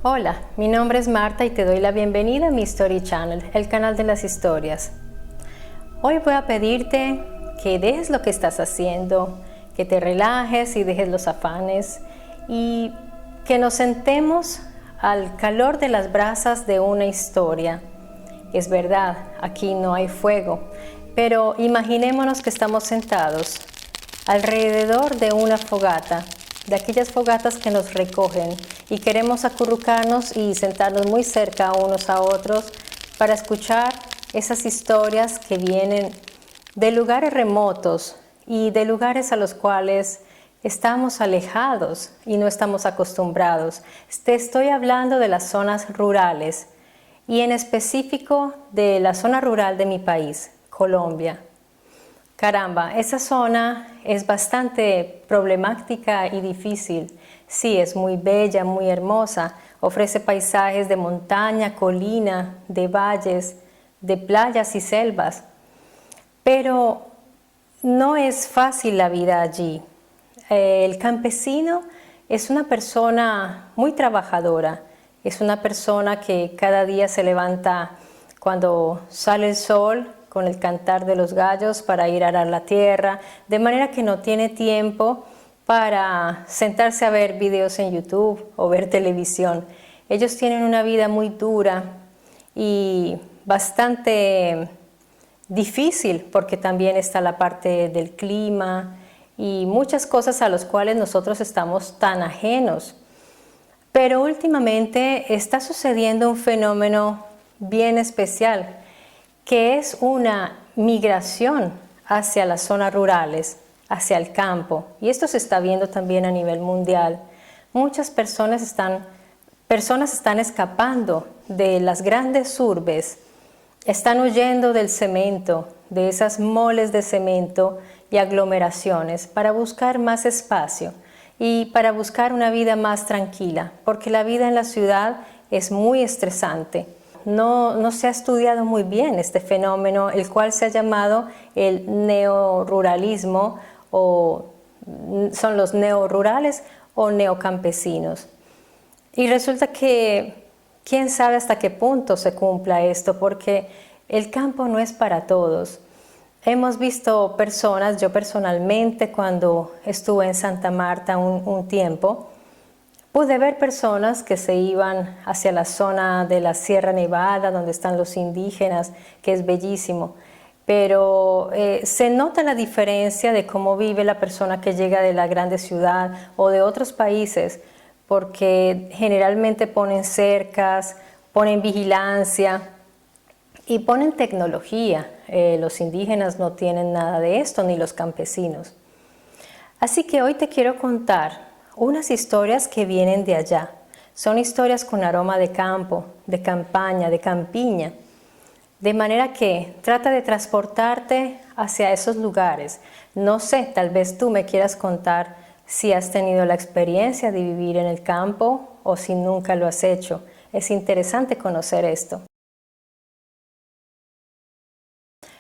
Hola, mi nombre es Marta y te doy la bienvenida a mi Story Channel, el canal de las historias. Hoy voy a pedirte que dejes lo que estás haciendo, que te relajes y dejes los afanes y que nos sentemos al calor de las brasas de una historia. Es verdad, aquí no hay fuego, pero imaginémonos que estamos sentados alrededor de una fogata, de aquellas fogatas que nos recogen y queremos acurrucarnos y sentarnos muy cerca unos a otros para escuchar esas historias que vienen de lugares remotos y de lugares a los cuales estamos alejados y no estamos acostumbrados. Te estoy hablando de las zonas rurales y en específico de la zona rural de mi país, Colombia. Caramba, esa zona es bastante problemática y difícil. Sí, es muy bella, muy hermosa. Ofrece paisajes de montaña, colina, de valles, de playas y selvas. Pero no es fácil la vida allí. El campesino es una persona muy trabajadora. Es una persona que cada día se levanta cuando sale el sol, con el cantar de los gallos para ir a arar la tierra, de manera que no tiene tiempo para sentarse a ver videos en YouTube o ver televisión. Ellos tienen una vida muy dura y bastante difícil porque también está la parte del clima y muchas cosas a las cuales nosotros estamos tan ajenos. Pero últimamente está sucediendo un fenómeno bien especial, que es una migración hacia las zonas rurales, hacia el campo. Y esto se está viendo también a nivel mundial. Muchas personas están escapando de las grandes urbes, están huyendo del cemento, de esas moles de cemento y aglomeraciones para buscar más espacio y para buscar una vida más tranquila, porque la vida en la ciudad es muy estresante. No se ha estudiado muy bien este fenómeno, el cual se ha llamado el neoruralismo, o son los neorurales o neocampesinos. Y resulta que quién sabe hasta qué punto se cumpla esto, porque el campo no es para todos. Hemos visto personas, yo personalmente cuando estuve en Santa Marta un tiempo, pude ver personas que se iban hacia la zona de la Sierra Nevada, donde están los indígenas, que es bellísimo. Pero se nota la diferencia de cómo vive la persona que llega de la grande ciudad o de otros países, porque generalmente ponen cercas, ponen vigilancia y ponen tecnología. Los indígenas no tienen nada de esto, ni los campesinos. Así que hoy te quiero contar unas historias que vienen de allá. Son historias con aroma de campo, de campaña, de campiña. De manera que trata de transportarte hacia esos lugares. No sé, tal vez tú me quieras contar si has tenido la experiencia de vivir en el campo o si nunca lo has hecho. Es interesante conocer esto.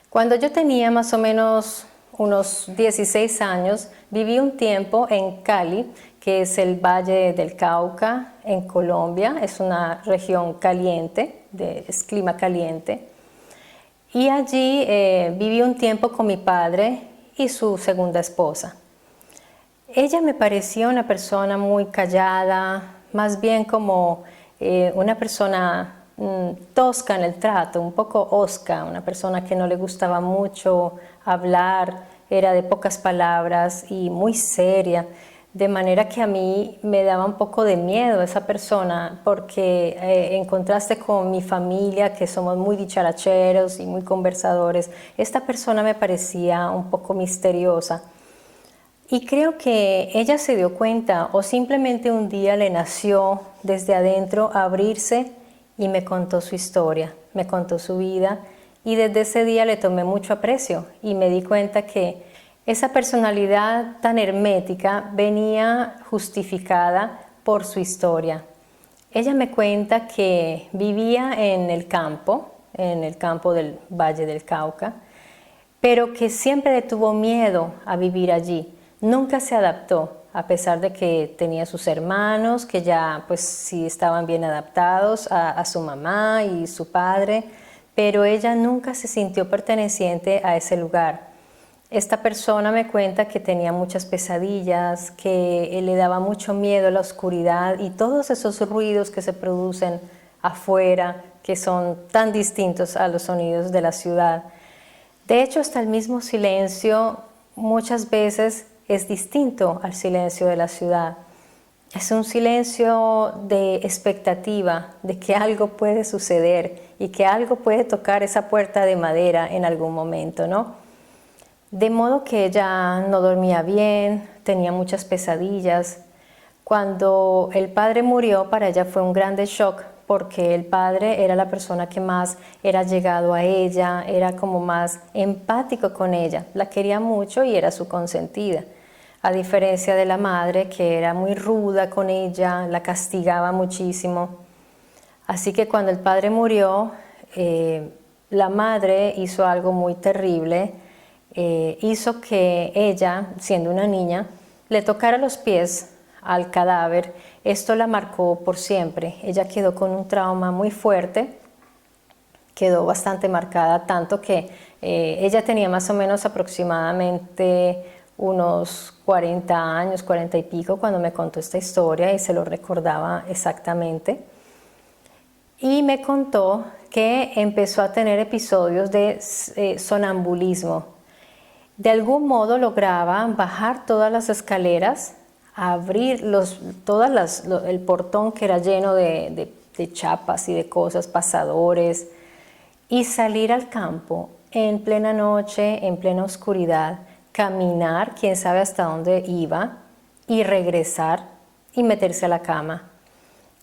Cuando yo tenía más o menos unos 16 años, viví un tiempo en Cali, que es el Valle del Cauca, en Colombia. Es una región caliente, es clima caliente. Y allí viví un tiempo con mi padre y su segunda esposa. Ella me parecía una persona muy callada, más bien como una persona tosca en el trato, un poco hosca, una persona que no le gustaba mucho hablar, era de pocas palabras y muy seria, de manera que a mí me daba un poco de miedo esa persona, porque en contraste con mi familia, que somos muy dicharacheros y muy conversadores, esta persona me parecía un poco misteriosa. Y creo que ella se dio cuenta, o simplemente un día le nació desde adentro abrirse y me contó su historia, me contó su vida, y desde ese día le tomé mucho aprecio y me di cuenta que esa personalidad tan hermética venía justificada por su historia. Ella me cuenta que vivía en el campo del Valle del Cauca, pero que siempre le tuvo miedo a vivir allí. Nunca se adaptó. a pesar de que tenía sus hermanos, que ya pues sí estaban bien adaptados a su mamá y su padre, pero ella nunca se sintió perteneciente a ese lugar. Esta persona me cuenta que tenía muchas pesadillas, que le daba mucho miedo a la oscuridad y todos esos ruidos que se producen afuera, que son tan distintos a los sonidos de la ciudad. De hecho, hasta el mismo silencio muchas veces es distinto al silencio de la ciudad. Es un silencio de expectativa, de que algo puede suceder y que algo puede tocar esa puerta de madera en algún momento, ¿no? De modo que ella no dormía bien, tenía muchas pesadillas. Cuando el padre murió, para ella fue un grande shock, porque el padre era la persona que más era llegado a ella, era como más empático con ella, la quería mucho y era su consentida. A diferencia de la madre, que era muy ruda con ella, la castigaba muchísimo. Así que cuando el padre murió, la madre hizo algo muy terrible. Hizo que ella, siendo una niña, le tocara los pies al cadáver. Esto la marcó por siempre. Ella quedó con un trauma muy fuerte, quedó bastante marcada, tanto que ella tenía más o menos aproximadamente unos 40 años, 40 y pico, cuando me contó esta historia y se lo recordaba exactamente. Y me contó que empezó a tener episodios de sonambulismo. De algún modo lograba bajar todas las escaleras, abrir el portón que era lleno de chapas y de cosas, pasadores, y salir al campo en plena noche, en plena oscuridad, caminar, quién sabe hasta dónde iba, y regresar y meterse a la cama.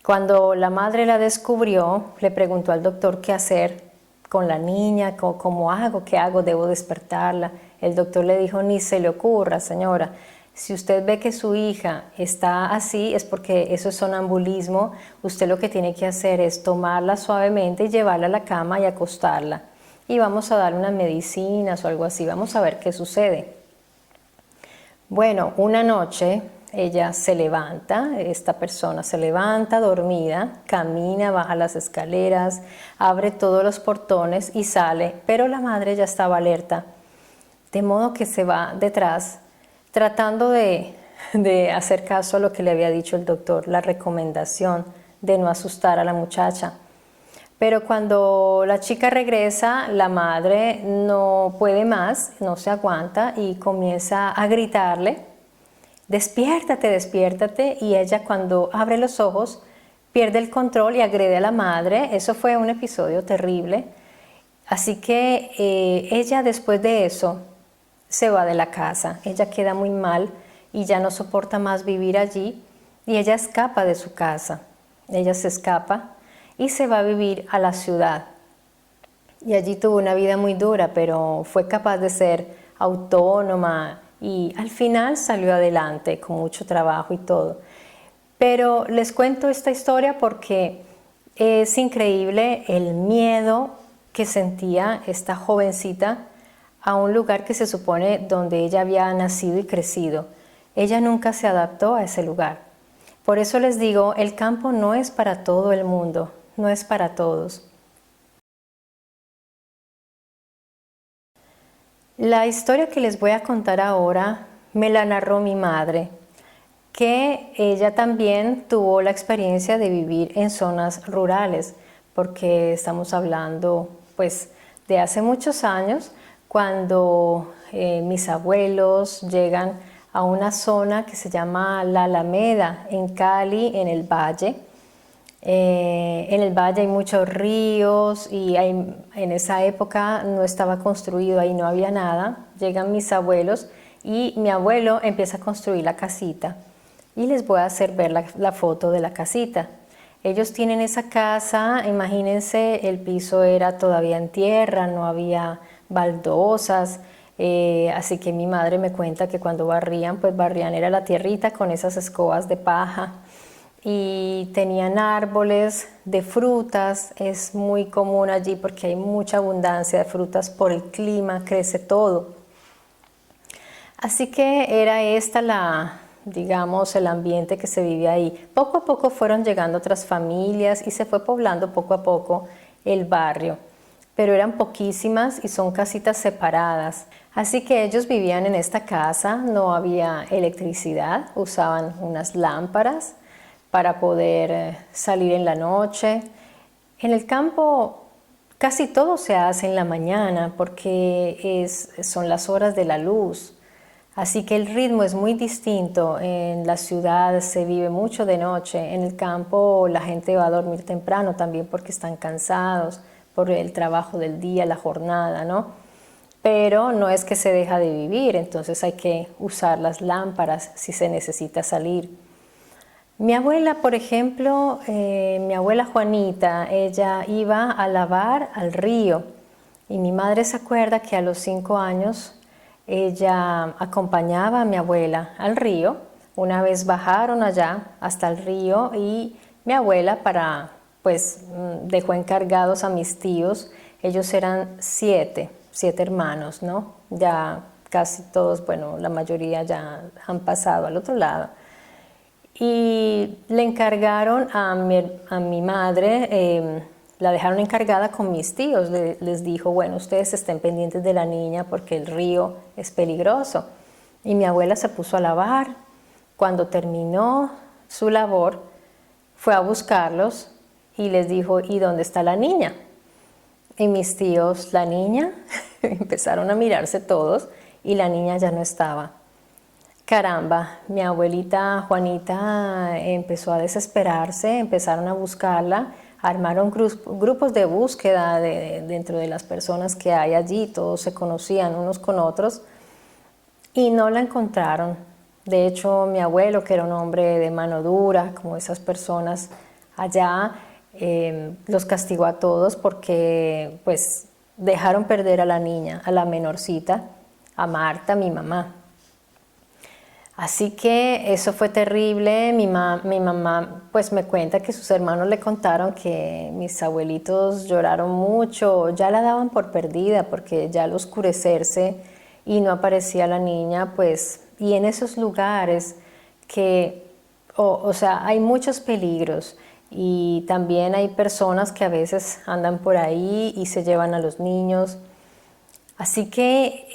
Cuando la madre la descubrió, le preguntó al doctor qué hacer con la niña, cómo hago, qué hago, debo despertarla. El doctor le dijo, ni se le ocurra, señora, si usted ve que su hija está así es porque eso es sonambulismo, usted lo que tiene que hacer es tomarla suavemente y llevarla a la cama y acostarla. Y vamos a darle unas medicinas o algo así, vamos a ver qué sucede. Bueno, una noche ella se levanta, esta persona se levanta dormida, camina, baja las escaleras, abre todos los portones y sale, pero la madre ya estaba alerta, de modo que se va detrás, tratando de hacer caso a lo que le había dicho el doctor, la recomendación de no asustar a la muchacha. Pero cuando la chica regresa, la madre no puede más, no se aguanta y comienza a gritarle, despiértate, despiértate, y ella cuando abre los ojos pierde el control y agrede a la madre. Eso fue un episodio terrible. Así que ella después de eso se va de la casa, ella queda muy mal y ya no soporta más vivir allí y ella escapa de su casa, ella se escapa y se va a vivir a la ciudad. Y allí tuvo una vida muy dura, pero fue capaz de ser autónoma y al final salió adelante con mucho trabajo y todo. Pero les cuento esta historia porque es increíble el miedo que sentía esta jovencita a un lugar que se supone donde ella había nacido y crecido. Ella nunca se adaptó a ese lugar. Por eso les digo, el campo no es para todo el mundo, no es para todos. La historia que les voy a contar ahora me la narró mi madre, que ella también tuvo la experiencia de vivir en zonas rurales, porque estamos hablando pues de hace muchos años, cuando mis abuelos llegan a una zona que se llama La Alameda, en Cali, en el Valle. En el valle hay muchos ríos y en esa época no estaba construido, ahí no había nada. Llegan mis abuelos y mi abuelo empieza a construir la casita y les voy a hacer ver la foto de la casita. Ellos tienen esa casa, imagínense, el piso era todavía en tierra, no había baldosas, así que mi madre me cuenta que cuando barrían, pues barrían era la tierrita con esas escobas de paja. Y tenían árboles de frutas, es muy común allí porque hay mucha abundancia de frutas por el clima, crece todo. Así que era esta digamos, el ambiente que se vive ahí. Poco a poco fueron llegando otras familias y se fue poblando poco a poco el barrio, pero eran poquísimas y son casitas separadas. Así que ellos vivían en esta casa, no había electricidad, usaban unas lámparas para poder salir en la noche. En el campo casi todo se hace en la mañana porque son las horas de la luz. Así que el ritmo es muy distinto. En la ciudad se vive mucho de noche, en el campo la gente va a dormir temprano también porque están cansados por el trabajo del día, la jornada, ¿no? Pero no es que se deja de vivir, entonces hay que usar las lámparas si se necesita salir. Mi abuela, por ejemplo, mi abuela Juanita, ella iba a lavar al río y mi madre se acuerda que a los 5 años ella acompañaba a mi abuela al río. Una vez bajaron allá hasta el río y mi abuela pues dejó encargados a mis tíos. Ellos eran 7 hermanos, ¿no? Ya casi todos, bueno, la mayoría ya han pasado al otro lado. Y le encargaron a mi madre, la dejaron encargada con mis tíos. Les dijo, bueno, ustedes estén pendientes de la niña porque el río es peligroso. Y mi abuela se puso a lavar. Cuando terminó su labor, fue a buscarlos y les dijo, ¿y dónde está la niña? Y mis tíos, ¿la niña? Empezaron a mirarse todos y la niña ya no estaba. Caramba, mi abuelita Juanita empezó a desesperarse, empezaron a buscarla, armaron grupos de búsqueda dentro de las personas que hay allí, todos se conocían unos con otros y no la encontraron. De hecho, mi abuelo, que era un hombre de mano dura, como esas personas allá, los castigó a todos porque pues dejaron perder a la niña, a la menorcita, a Marta, mi mamá. Así que eso fue terrible. Mi mamá pues me cuenta que sus hermanos le contaron que mis abuelitos lloraron mucho, ya la daban por perdida porque ya al oscurecerse y no aparecía la niña, pues, y en esos lugares que, o sea, hay muchos peligros y también hay personas que a veces andan por ahí y se llevan a los niños. Así que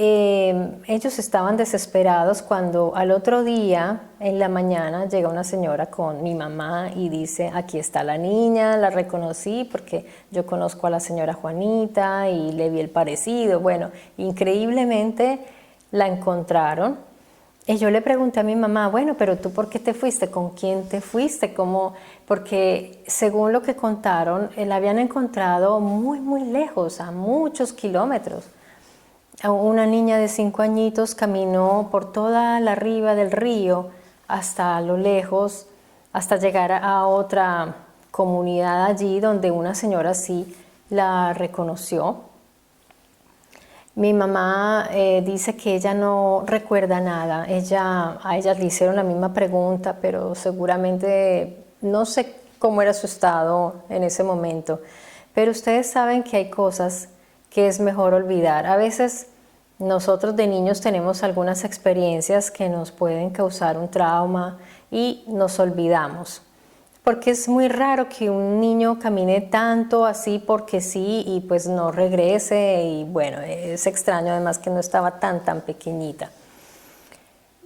ellos estaban desesperados cuando al otro día, en la mañana, llega una señora con mi mamá y dice, aquí está la niña, la reconocí porque yo conozco a la señora Juanita y le vi el parecido. Bueno, increíblemente la encontraron. Y yo le pregunté a mi mamá, bueno, pero tú ¿por qué te fuiste? ¿Con quién te fuiste? ¿Cómo? Porque según lo que contaron, la habían encontrado muy, muy lejos, a muchos kilómetros. Una niña de 5 añitos caminó por toda la riba del río hasta lo lejos, hasta llegar a otra comunidad allí donde una señora sí la reconoció. Mi mamá dice que ella no recuerda nada. A ella le hicieron la misma pregunta, pero seguramente no sé cómo era su estado en ese momento. Pero ustedes saben que hay cosas que es mejor olvidar. A veces nosotros de niños tenemos algunas experiencias que nos pueden causar un trauma y nos olvidamos. Porque es muy raro que un niño camine tanto así porque sí y pues no regrese y bueno, es extraño además que no estaba tan pequeñita.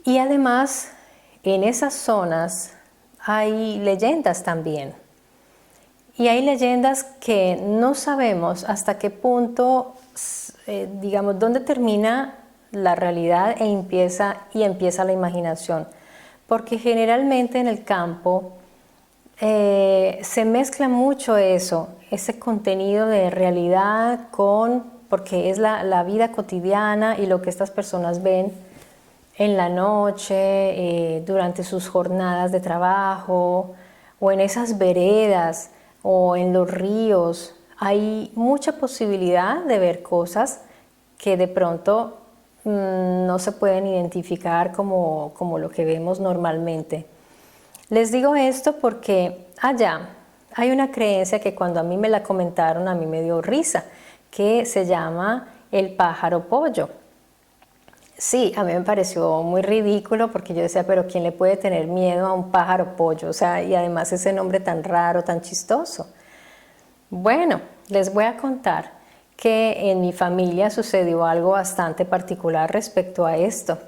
Y además en esas zonas hay leyendas también. Y hay leyendas que no sabemos hasta qué punto, digamos, dónde termina la realidad y empieza la imaginación. Porque generalmente en el campo se mezcla mucho eso, ese contenido de realidad porque es la vida cotidiana y lo que estas personas ven en la noche, durante sus jornadas de trabajo o en esas veredas o en los ríos. Hay mucha posibilidad de ver cosas que de pronto no se pueden identificar como lo que vemos normalmente. Les digo esto porque allá hay una creencia que cuando a mí me la comentaron a mí me dio risa, que se llama el pájaro pollo. Sí, a mí me pareció muy ridículo porque yo decía, pero ¿quién le puede tener miedo a un pájaro pollo? O sea, y además ese nombre tan raro, tan chistoso. Bueno, les voy a contar que en mi familia sucedió algo bastante particular respecto a esto.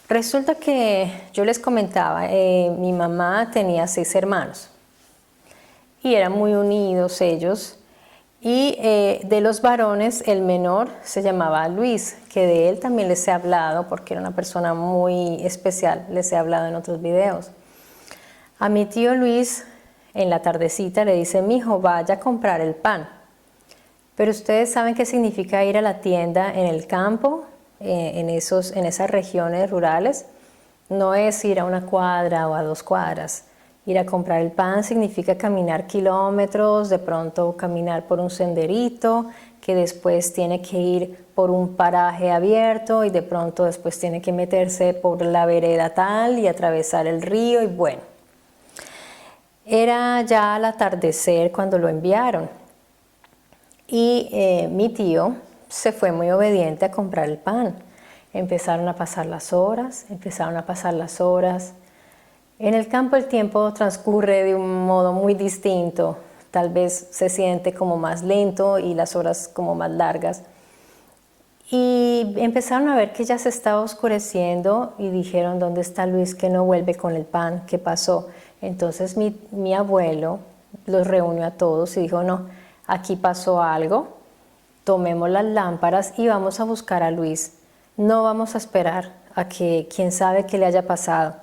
Resulta que yo les comentaba, mi mamá tenía 6 hermanos y eran muy unidos ellos. Y de los varones, el menor se llamaba Luis, que de él también les he hablado porque era una persona muy especial, les he hablado en otros videos. A mi tío Luis, en la tardecita, le dice, mijo, vaya a comprar el pan. Pero ustedes saben qué significa ir a la tienda en el campo, en esas regiones rurales. No es ir a una cuadra o a 2 cuadras. Ir a comprar el pan significa caminar kilómetros, de pronto caminar por un senderito, que después tiene que ir por un paraje abierto y de pronto después tiene que meterse por la vereda tal y atravesar el río y bueno. Era ya al atardecer cuando lo enviaron y mi tío se fue muy obediente a comprar el pan. Empezaron a pasar las horas. En el campo el tiempo transcurre de un modo muy distinto, tal vez se siente como más lento y las horas como más largas. Y empezaron a ver que ya se estaba oscureciendo y dijeron, ¿dónde está Luis que no vuelve con el pan? ¿Qué pasó? Entonces mi abuelo los reunió a todos y dijo, no, aquí pasó algo, tomemos las lámparas y vamos a buscar a Luis. No vamos a esperar a que quién sabe qué le haya pasado.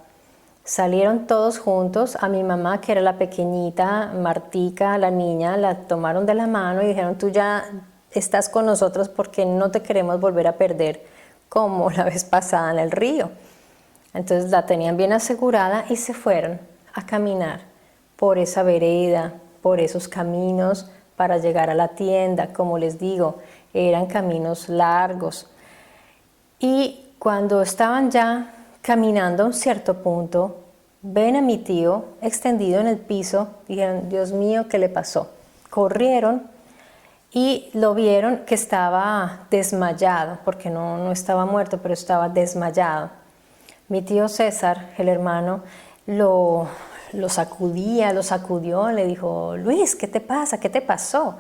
Salieron todos juntos, a mi mamá, que era la pequeñita, Martica, la niña, la tomaron de la mano y dijeron, tú ya estás con nosotros porque no te queremos volver a perder como la vez pasada en el río. Entonces la tenían bien asegurada y se fueron a caminar por esa vereda, por esos caminos para llegar a la tienda. Como les digo, eran caminos largos. Y cuando estaban ya caminando a un cierto punto, ven a mi tío extendido en el piso y dijeron, Dios mío, ¿qué le pasó? Corrieron y lo vieron que estaba desmayado, porque no estaba muerto, pero estaba desmayado. Mi tío César, el hermano, lo sacudió, le dijo, Luis, ¿qué te pasa? ¿Qué te pasó?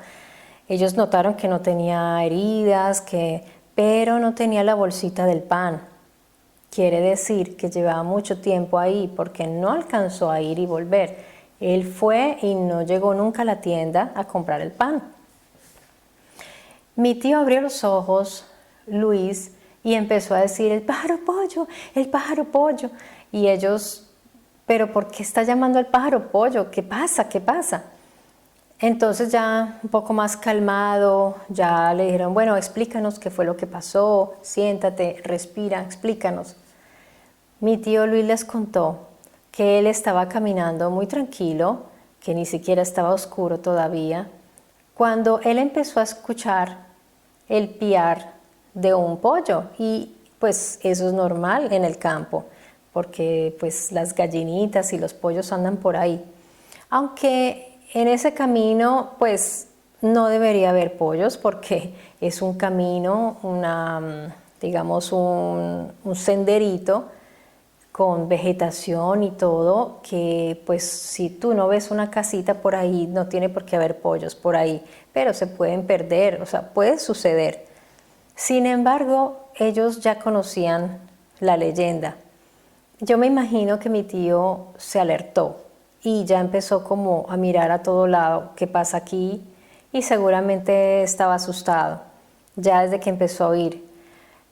Ellos notaron que no tenía heridas, pero no tenía la bolsita del pan. Quiere decir que llevaba mucho tiempo ahí porque no alcanzó a ir y volver. Él fue y no llegó nunca a la tienda a comprar el pan. Mi tío abrió los ojos, Luis, y empezó a decir, el pájaro pollo, el pájaro pollo. Y ellos, ¿pero por qué está llamando al pájaro pollo? ¿Qué pasa? ¿Qué pasa? Entonces ya un poco más calmado, ya le dijeron, bueno, explícanos qué fue lo que pasó, siéntate, respira, explícanos. Mi tío Luis les contó que él estaba caminando muy tranquilo, que ni siquiera estaba oscuro todavía, cuando él empezó a escuchar el piar de un pollo y pues eso es normal en el campo, porque pues las gallinitas y los pollos andan por ahí. Aunque en ese camino pues no debería haber pollos porque es un camino, digamos un senderito con vegetación y todo, que pues si tú no ves una casita por ahí, no tiene por qué haber pollos por ahí, pero se pueden perder, o sea, puede suceder. Sin embargo, ellos ya conocían la leyenda. Yo me imagino que mi tío se alertó y ya empezó como a mirar a todo lado, ¿qué pasa aquí? Y seguramente estaba asustado, ya desde que empezó a oír.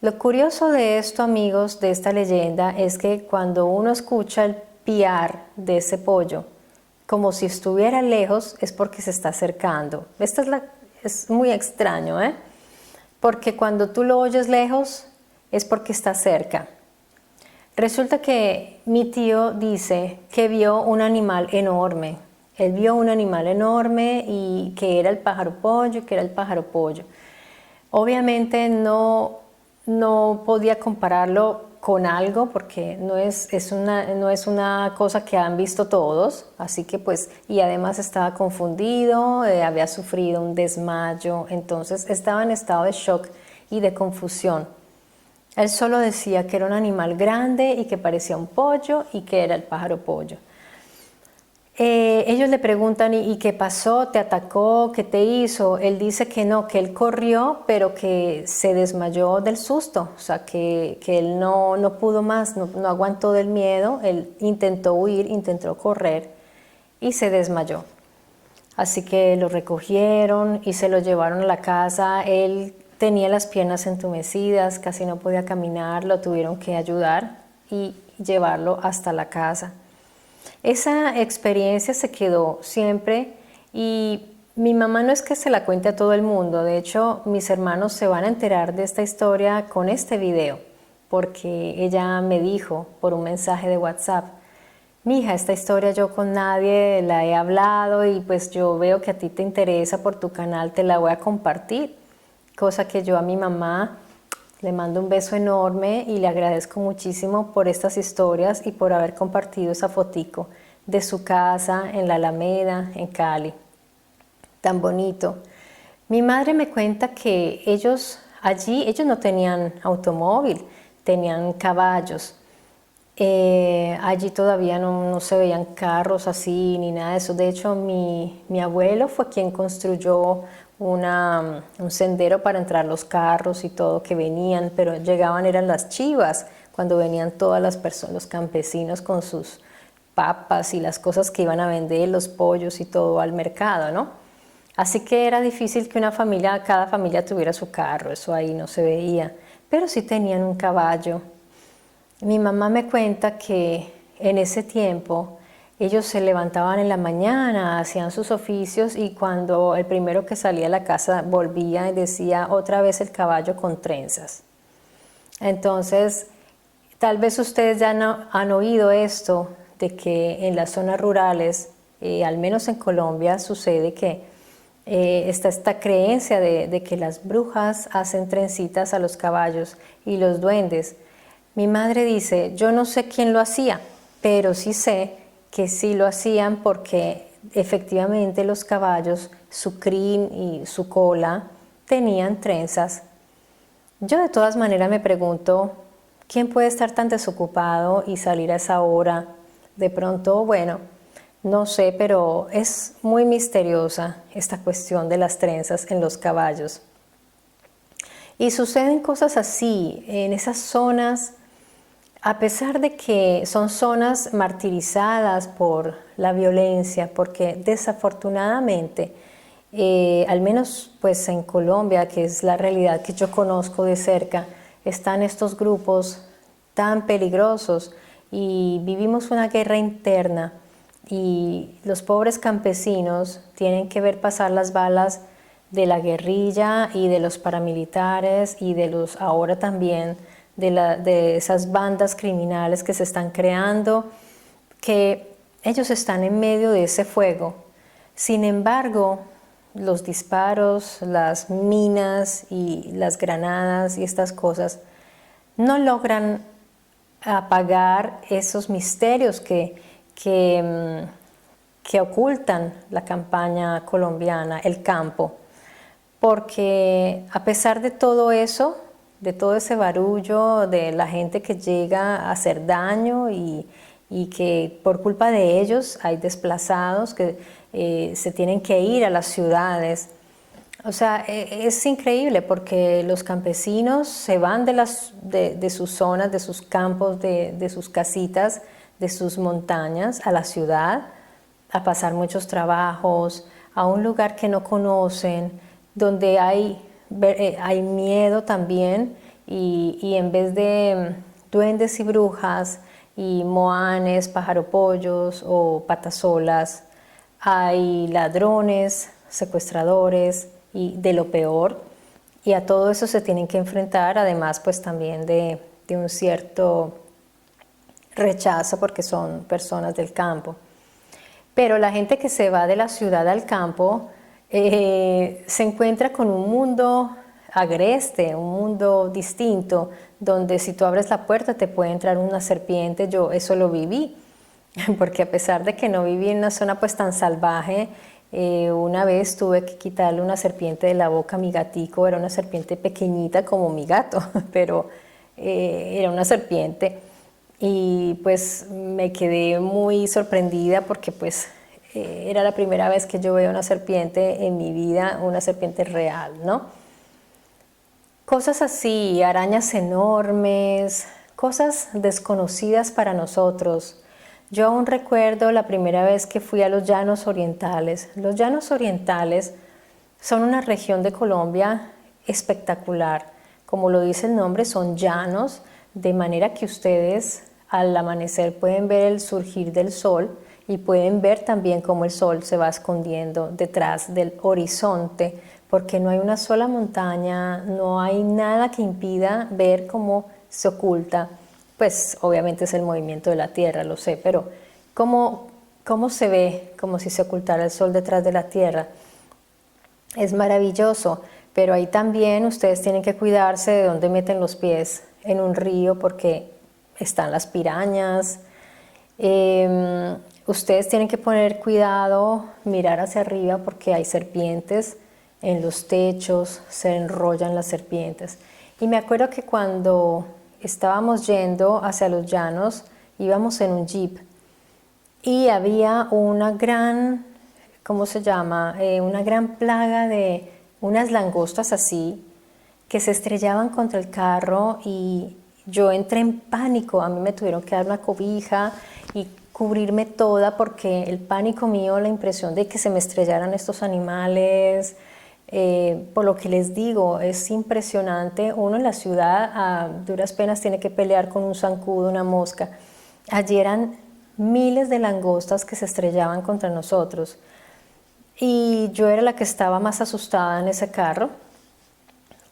Lo curioso de esto, amigos, de esta leyenda, es que cuando uno escucha el piar de ese pollo, como si estuviera lejos, es porque se está acercando. Es muy extraño, ¿eh? Porque cuando tú lo oyes lejos, es porque está cerca. Resulta que mi tío dice que vio un animal enorme. Él vio un animal enorme y que era el pájaro pollo, Obviamente no podía compararlo con algo porque no es una cosa que han visto todos, así que pues, y además estaba confundido, había sufrido un desmayo, entonces estaba en estado de shock y de confusión. Él solo decía que era un animal grande y que parecía un pollo y que era el pájaro pollo. Ellos le preguntan, ¿y qué pasó? ¿Te atacó? ¿Qué te hizo? Él dice que no, que él corrió, pero que se desmayó del susto. O sea, que él no pudo más, no aguantó del miedo. Él intentó huir, intentó correr y se desmayó. Así que lo recogieron y se lo llevaron a la casa. Él tenía las piernas entumecidas, casi no podía caminar, lo tuvieron que ayudar y llevarlo hasta la casa. Esa experiencia se quedó siempre y mi mamá no es que se la cuente a todo el mundo, de hecho mis hermanos se van a enterar de esta historia con este video, porque ella me dijo por un mensaje de WhatsApp: mija, esta historia yo con nadie la he hablado y pues yo veo que a ti te interesa por tu canal, te la voy a compartir. Cosa que yo a mi mamá le mando un beso enorme y le agradezco muchísimo por estas historias y por haber compartido esa fotico de su casa en la Alameda, en Cali. Tan bonito. Mi madre me cuenta que ellos no tenían automóvil, tenían caballos. Allí todavía no se veían carros así ni nada de eso. De hecho, mi abuelo fue quien construyó un sendero para entrar los carros y todo que venían, pero llegaban eran las chivas, cuando venían todas las personas, los campesinos con sus papas y las cosas que iban a vender, los pollos y todo al mercado, ¿no? Así que era difícil que cada familia tuviera su carro, eso ahí no se veía, pero sí tenían un caballo. Mi mamá me cuenta que en ese tiempo ellos se levantaban en la mañana, hacían sus oficios y cuando el primero que salía a la casa volvía y decía otra vez el caballo con trenzas. Entonces, tal vez ustedes ya han oído esto de que en las zonas rurales, al menos en Colombia, sucede que está esta creencia de que las brujas hacen trencitas a los caballos y los duendes. Mi madre dice, yo no sé quién lo hacía, pero sí sé que sí lo hacían porque efectivamente los caballos, su crin y su cola tenían trenzas. Yo de todas maneras me pregunto, ¿quién puede estar tan desocupado y salir a esa hora? De pronto, bueno, no sé, pero es muy misteriosa esta cuestión de las trenzas en los caballos. Y suceden cosas así en esas zonas. A pesar de que son zonas martirizadas por la violencia, porque desafortunadamente, al menos pues en Colombia, que es la realidad que yo conozco de cerca, están estos grupos tan peligrosos y vivimos una guerra interna y los pobres campesinos tienen que ver pasar las balas de la guerrilla y de los paramilitares y de los ahora también de esas bandas criminales que se están creando, que ellos están en medio de ese fuego. Sin embargo, los disparos, las minas y las granadas y estas cosas no logran apagar esos misterios que ocultan la campaña colombiana, el campo. Porque a pesar de todo eso, de todo ese barullo, de la gente que llega a hacer daño y que por culpa de ellos hay desplazados que se tienen que ir a las ciudades. O sea, es increíble porque los campesinos se van de sus zonas, de sus campos, de sus casitas, de sus montañas a la ciudad, a pasar muchos trabajos, a un lugar que no conocen, donde hay miedo también y en vez de duendes y brujas y moanes, pajaropollos o patasolas, hay ladrones, secuestradores y de lo peor, y a todo eso se tienen que enfrentar, además pues también de un cierto rechazo porque son personas del campo. Pero la gente que se va de la ciudad al campo se encuentra con un mundo agreste, un mundo distinto, donde si tú abres la puerta te puede entrar una serpiente. Yo eso lo viví, porque a pesar de que no viví en una zona pues tan salvaje, una vez tuve que quitarle una serpiente de la boca a mi gatico. Era una serpiente pequeñita como mi gato, pero era una serpiente. Y pues me quedé muy sorprendida porque pues era la primera vez que yo veo una serpiente en mi vida, una serpiente real, ¿no? Cosas así, arañas enormes, cosas desconocidas para nosotros. Yo aún recuerdo la primera vez que fui a los Llanos Orientales. Los Llanos Orientales son una región de Colombia espectacular. Como lo dice el nombre, son llanos, de manera que ustedes al amanecer pueden ver el surgir del sol y pueden ver también cómo el sol se va escondiendo detrás del horizonte, porque no hay una sola montaña, no hay nada que impida ver cómo se oculta. Pues obviamente es el movimiento de la tierra, lo sé, pero cómo se ve como si se ocultara el sol detrás de la tierra. Es maravilloso, pero ahí también ustedes tienen que cuidarse de dónde meten los pies en un río porque están las pirañas. Ustedes tienen que poner cuidado, mirar hacia arriba porque hay serpientes en los techos, se enrollan las serpientes. Y me acuerdo que cuando estábamos yendo hacia los llanos, íbamos en un jeep y había una gran, ¿cómo se llama? Una gran plaga de unas langostas así que se estrellaban contra el carro y yo entré en pánico. A mí me tuvieron que dar una cobija y cubrirme toda porque el pánico mío, la impresión de que se me estrellaran estos animales, por lo que les digo, es impresionante. Uno en la ciudad a duras penas tiene que pelear con un zancudo, una mosca. Allí eran miles de langostas que se estrellaban contra nosotros y yo era la que estaba más asustada en ese carro.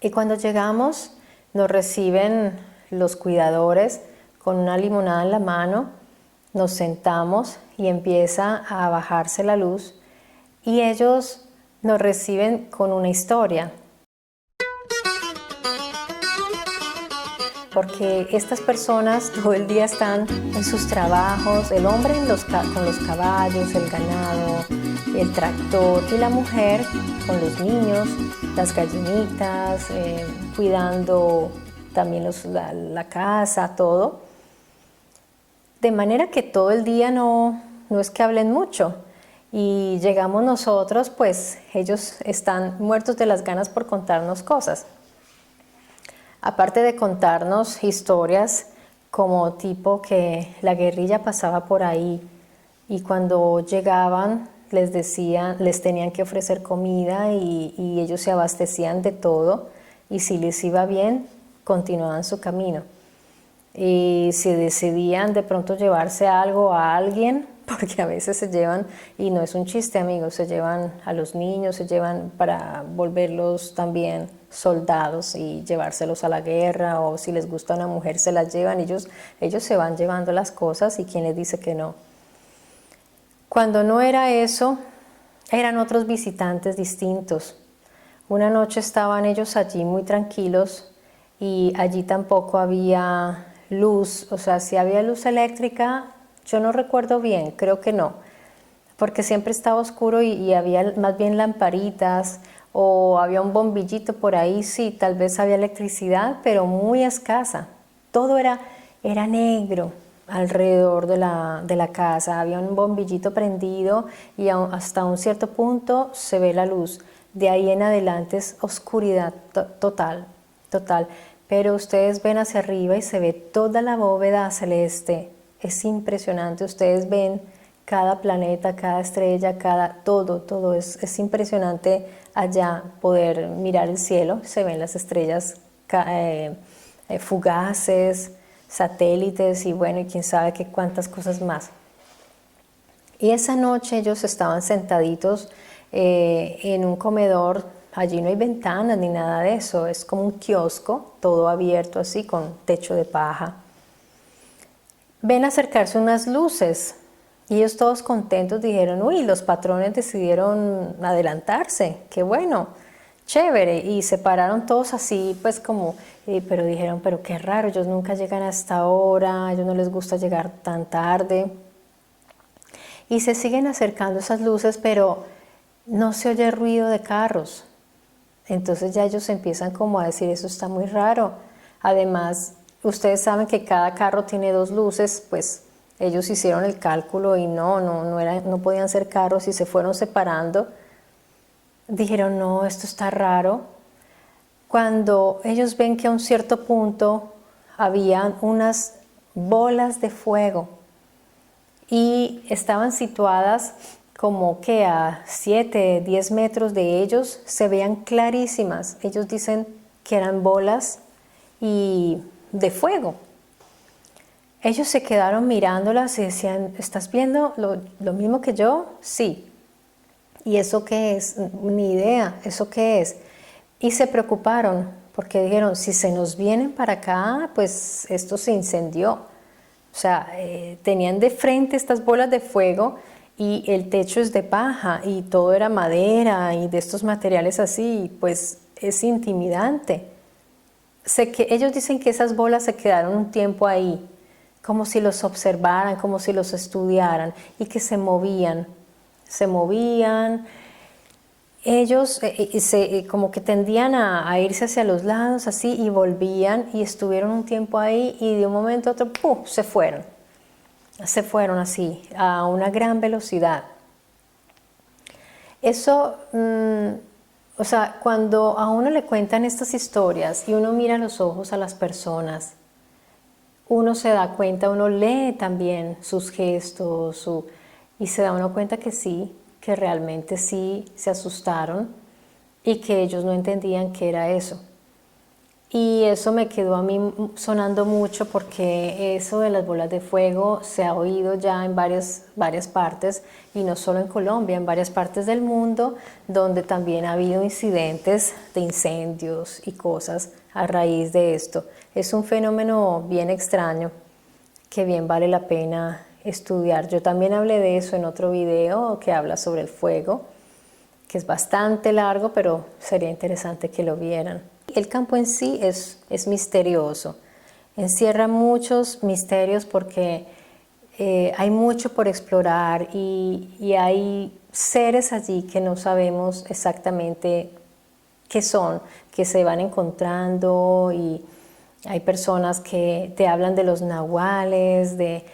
Y cuando llegamos nos reciben los cuidadores con una limonada en la mano, nos sentamos y empieza a bajarse la luz y ellos nos reciben con una historia. Porque estas personas todo el día están en sus trabajos, el hombre con los caballos, el ganado, el tractor y la mujer con los niños, las gallinitas, cuidando también la casa, todo. De manera que todo el día no es que hablen mucho. Y llegamos nosotros, pues ellos están muertos de las ganas por contarnos cosas. Aparte de contarnos historias como tipo que la guerrilla pasaba por ahí y cuando llegaban les tenían que ofrecer comida y ellos se abastecían de todo y si les iba bien, continuaban su camino. Y si decidían de pronto llevarse algo a alguien, porque a veces se llevan, y no es un chiste amigos, se llevan a los niños, se llevan para volverlos también soldados y llevárselos a la guerra, o si les gusta una mujer se la llevan, ellos se van llevando las cosas y quién les dice que no. Cuando no era eso, eran otros visitantes distintos. Una noche estaban ellos allí muy tranquilos y allí tampoco había luz, o sea, si había luz eléctrica, yo no recuerdo bien, creo que no, porque siempre estaba oscuro y había más bien lamparitas o había un bombillito por ahí, sí, tal vez había electricidad, pero muy escasa. Todo era negro alrededor de la casa, había un bombillito prendido y hasta un cierto punto se ve la luz. De ahí en adelante es oscuridad total. Pero ustedes ven hacia arriba y se ve toda la bóveda celeste. Es impresionante, ustedes ven cada planeta, cada estrella, todo. Es impresionante allá poder mirar el cielo. Se ven las estrellas fugaces, satélites y bueno, y quién sabe qué cuántas cosas más. Y esa noche ellos estaban sentaditos en un comedor. Allí no hay ventanas ni nada de eso, es como un kiosco, todo abierto así, con techo de paja. Ven acercarse unas luces y ellos todos contentos dijeron, uy, los patrones decidieron adelantarse, qué bueno, chévere. Y se pararon todos así, pues como, pero dijeron, pero qué raro, ellos nunca llegan a esta hora, a ellos no les gusta llegar tan tarde. Y se siguen acercando esas luces, pero no se oye ruido de carros. Entonces ya ellos empiezan como a decir, eso está muy raro. Además, ustedes saben que cada carro tiene 2 luces, pues ellos hicieron el cálculo y no podían ser carros y se fueron separando. Dijeron, no, esto está raro. Cuando ellos ven que a un cierto punto habían unas bolas de fuego y estaban situadas como que a 7, 10 metros de ellos, se veían clarísimas. Ellos dicen que eran bolas de fuego. Ellos se quedaron mirándolas y decían, ¿estás viendo lo mismo que yo? Sí. ¿Y eso qué es? Ni idea, ¿eso qué es? Y se preocuparon porque dijeron, si se nos vienen para acá, pues esto se incendió. O sea, tenían de frente estas bolas de fuego y el techo es de paja y todo era madera y de estos materiales así, pues es intimidante. Ellos dicen que esas bolas se quedaron un tiempo ahí, como si los observaran, como si los estudiaran, y que se movían. Se movían. Ellos como que tendían a irse hacia los lados así y volvían y estuvieron un tiempo ahí y de un momento a otro ¡pum!, se fueron. Se fueron así, a una gran velocidad. Eso, o sea, cuando a uno le cuentan estas historias y uno mira a los ojos a las personas, uno se da cuenta, uno lee también sus gestos y se da uno cuenta que sí, que realmente sí se asustaron y que ellos no entendían qué era eso. Y eso me quedó a mí sonando mucho porque eso de las bolas de fuego se ha oído ya en varias partes y no solo en Colombia, en varias partes del mundo donde también ha habido incidentes de incendios y cosas a raíz de esto. Es un fenómeno bien extraño que bien vale la pena estudiar. Yo también hablé de eso en otro video que habla sobre el fuego, que es bastante largo, pero sería interesante que lo vieran. El campo en sí es misterioso, encierra muchos misterios porque hay mucho por explorar y hay seres allí que no sabemos exactamente qué son, que se van encontrando y hay personas que te hablan de los nahuales, de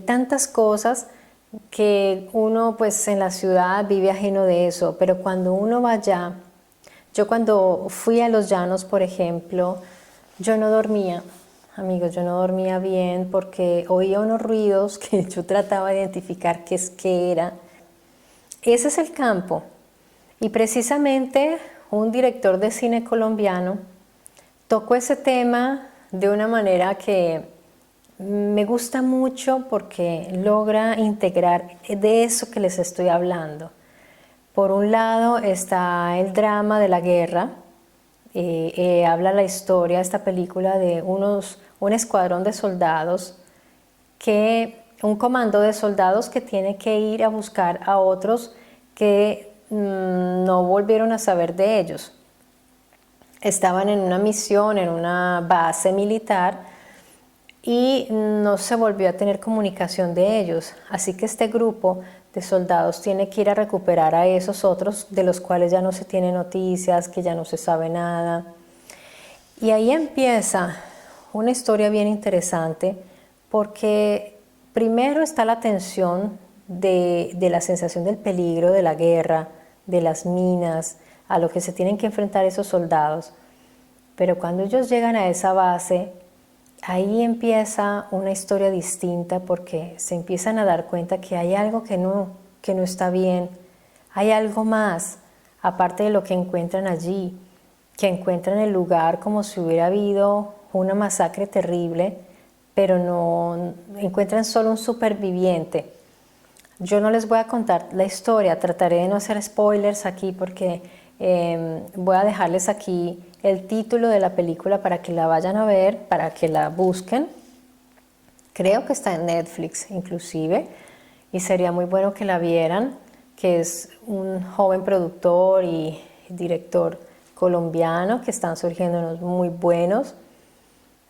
tantas cosas que uno pues en la ciudad vive ajeno de eso, pero cuando uno va allá, yo cuando fui a los llanos, por ejemplo, yo no dormía, amigos, yo no dormía bien porque oía unos ruidos que yo trataba de identificar qué era. Ese es el campo y precisamente un director de cine colombiano tocó ese tema de una manera que me gusta mucho porque logra integrar de eso que les estoy hablando. Por un lado está el drama de la guerra, habla la historia, esta película de un escuadrón de soldados, un comando de soldados que tiene que ir a buscar a otros que no volvieron a saber de ellos. Estaban en una misión, en una base militar y no se volvió a tener comunicación de ellos. Así que este grupo de soldados tiene que ir a recuperar a esos otros de los cuales ya no se tiene noticias, que ya no se sabe nada. Y ahí empieza una historia bien interesante porque primero está la tensión de la sensación del peligro, de la guerra, de las minas, a lo que se tienen que enfrentar esos soldados. Pero cuando ellos llegan a esa base, ahí empieza una historia distinta porque se empiezan a dar cuenta que hay algo que no está bien, hay algo más, aparte de lo que encuentran allí, que encuentran el lugar como si hubiera habido una masacre terrible, pero no encuentran solo un superviviente. Yo no les voy a contar la historia, trataré de no hacer spoilers aquí porque voy a dejarles aquí el título de la película para que la vayan a ver, para que la busquen. Creo que está en Netflix inclusive y sería muy bueno que la vieran, que es un joven productor y director colombiano que están surgiendo unos muy buenos.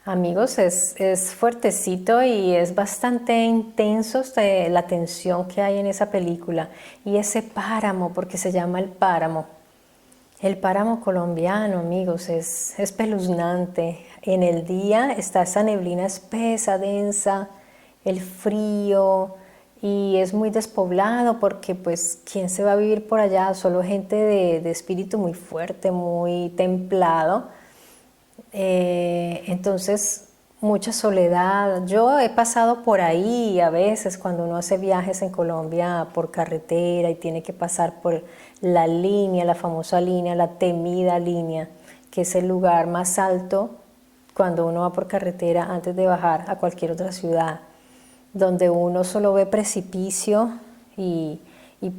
Amigos, es fuertecito y es bastante intenso la tensión que hay en esa película y ese páramo, porque se llama El Páramo. El páramo colombiano, amigos, es espeluznante. En el día está esa neblina espesa, densa, el frío, y es muy despoblado porque pues ¿quién se va a vivir por allá? Solo gente de espíritu muy fuerte, muy templado. Entonces mucha soledad. Yo he pasado por ahí a veces cuando uno hace viajes en Colombia por carretera y tiene que pasar por la línea, la famosa línea, la temida línea, que es el lugar más alto cuando uno va por carretera antes de bajar a cualquier otra ciudad, donde uno solo ve precipicio y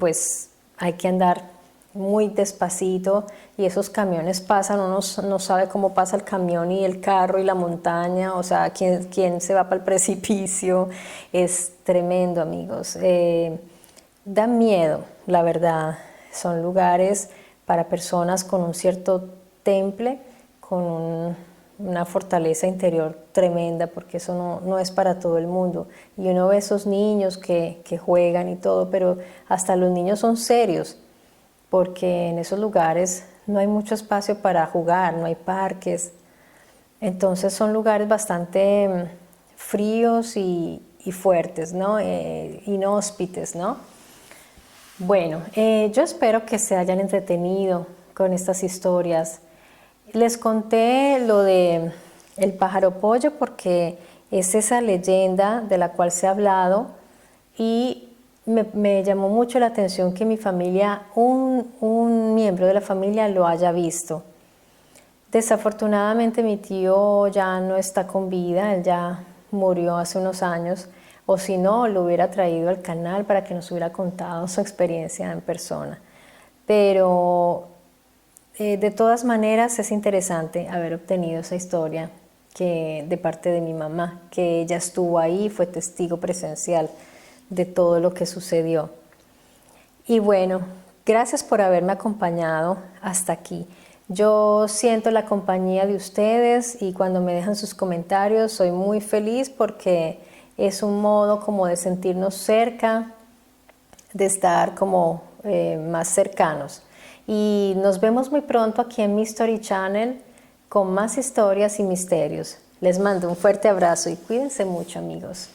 pues hay que andar muy despacito y esos camiones pasan, uno no sabe cómo pasa el camión y el carro y la montaña, o sea, quién se va para el precipicio. Es tremendo, amigos. Da miedo, la verdad. Son lugares para personas con un cierto temple, con una fortaleza interior tremenda, porque eso no es para todo el mundo. Y uno ve esos niños que juegan y todo, pero hasta los niños son serios, porque en esos lugares no hay mucho espacio para jugar, no hay parques. Entonces son lugares bastante fríos y fuertes, ¿no? Inhóspites, ¿no? Bueno, yo espero que se hayan entretenido con estas historias. Les conté lo de el pájaro pollo porque es esa leyenda de la cual se ha hablado y me llamó mucho la atención que mi familia, un miembro de la familia lo haya visto. Desafortunadamente mi tío ya no está con vida, él ya murió hace unos años, o si no, lo hubiera traído al canal para que nos hubiera contado su experiencia en persona. Pero de todas maneras es interesante haber obtenido esa historia de parte de mi mamá, que ella estuvo ahí, fue testigo presencial de todo lo que sucedió. Y bueno, gracias por haberme acompañado hasta aquí. Yo siento la compañía de ustedes y cuando me dejan sus comentarios soy muy feliz porque es un modo como de sentirnos cerca, de estar como más cercanos. Y nos vemos muy pronto aquí en Mystery Channel con más historias y misterios. Les mando un fuerte abrazo y cuídense mucho, amigos.